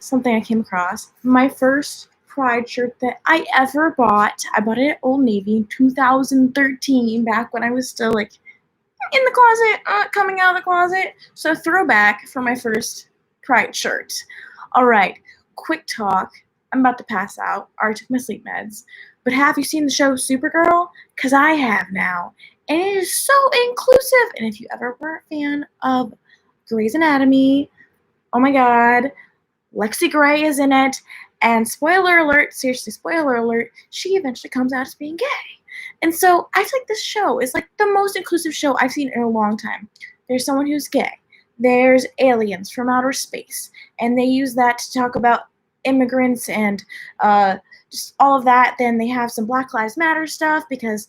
something I came across. My first Pride shirt that I ever bought. I bought it at Old Navy in 2013, back when I was still like in the closet, coming out of the closet. So throwback for my first Pride shirt. All right, quick talk. I'm about to pass out. I already took my sleep meds. But have you seen the show Supergirl? Because I have now. And it is so inclusive. And if you ever were a fan of Grey's Anatomy, oh my god, Lexi Gray is in it. And spoiler alert, seriously, spoiler alert, she eventually comes out as being gay. And so I feel like this show is like the most inclusive show I've seen in a long time. There's someone who's gay. There's aliens from outer space. And they use that to talk about immigrants and just all of that. Then they have some Black Lives Matter stuff because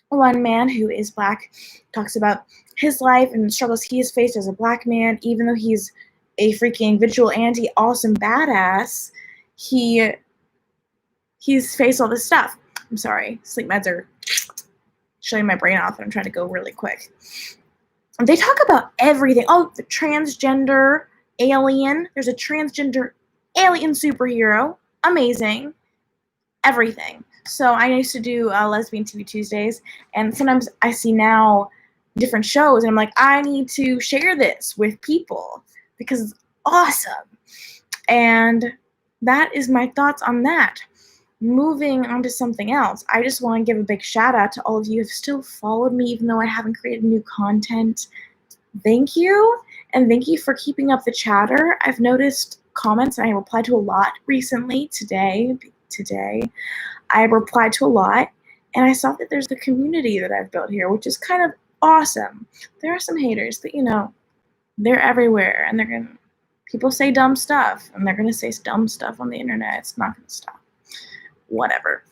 one man who is black talks about his life and struggles he has faced as a black man, even though he's a freaking vigilante, awesome badass. He's faced all this stuff. I'm sorry, sleep meds are shutting my brain off, and I'm trying to go really quick. They talk about everything. Oh, the transgender alien. There's a transgender alien superhero. Amazing. Everything. So I used to do Lesbian TV Tuesdays, and sometimes I see now different shows, and I'm like, I need to share this with people because it's awesome. And that is my thoughts on that. Moving on to something else, I just want to give a big shout out to all of you who have still followed me even though I haven't created new content. Thank you, and thank you for keeping up the chatter. I've noticed comments, and I replied to a lot recently. Today, I replied to a lot, and I saw that there's the community that I've built here, which is kind of awesome. There are some haters, but they're everywhere, and people say dumb stuff, and they're gonna say dumb stuff on the internet. It's not gonna stop. Whatever.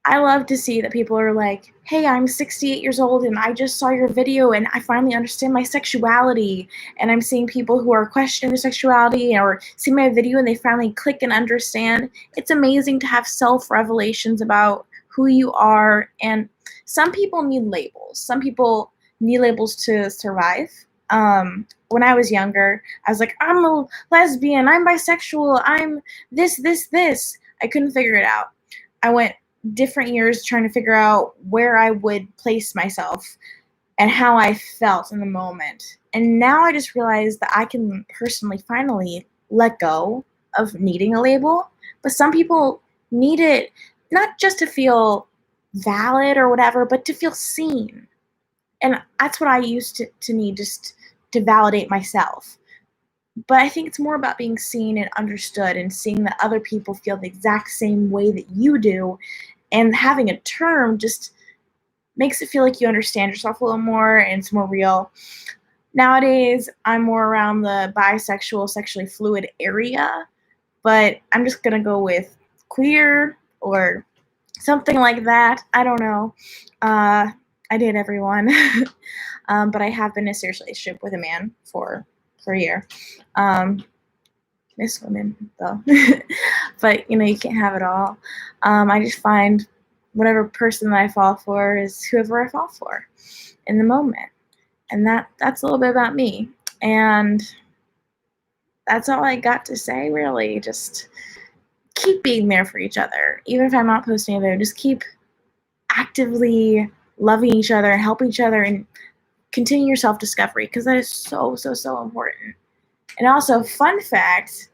I love to see that people are like, hey, I'm 68 years old and I just saw your video and I finally understand my sexuality. And I'm seeing people who are questioning their sexuality or see my video and they finally click and understand. It's amazing to have self-revelations about who you are. And some people need labels. Some people need labels to survive. When I was younger, I was like, I'm a lesbian, I'm bisexual, I'm this. I couldn't figure it out. I went different years trying to figure out where I would place myself and how I felt in the moment. And now I just realized that I can personally finally let go of needing a label. But some people need it not just to feel valid or whatever, but to feel seen. And that's what I used to need, just to validate myself. But I think it's more about being seen and understood and seeing that other people feel the exact same way that you do. And having a term just makes it feel like you understand yourself a little more and it's more real. Nowadays, I'm more around the bisexual, sexually fluid area, but I'm just going to go with queer or something like that. I don't know. I date everyone. But I have been in a serious relationship with a man for a year. Miss women, though. But, you can't have it all. I just find whatever person that I fall for is whoever I fall for in the moment. And that's a little bit about me. And that's all I got to say, really. Just keep being there for each other. Even if I'm not posting a video, just keep actively loving each other and helping each other and continue your self-discovery, because that is so, so, so important. And also, fun fact,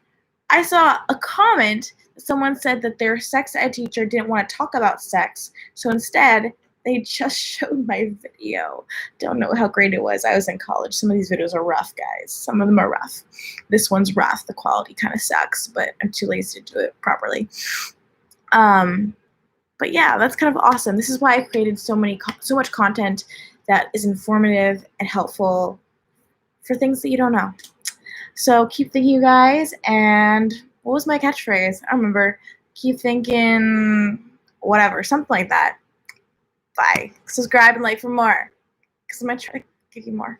I saw a comment that someone said that their sex ed teacher didn't want to talk about sex, so instead, they just showed my video. Don't know how great it was. I was in college. Some of these videos are rough, guys. Some of them are rough. This one's rough. The quality kind of sucks, but I'm too lazy to do it properly. But yeah, that's kind of awesome. This is why I created so much content that is informative and helpful for things that you don't know. So keep thinking, you guys. And what was my catchphrase? I don't remember. Keep thinking, whatever, something like that. Bye. Subscribe and like for more, because I'm going to try to give you more.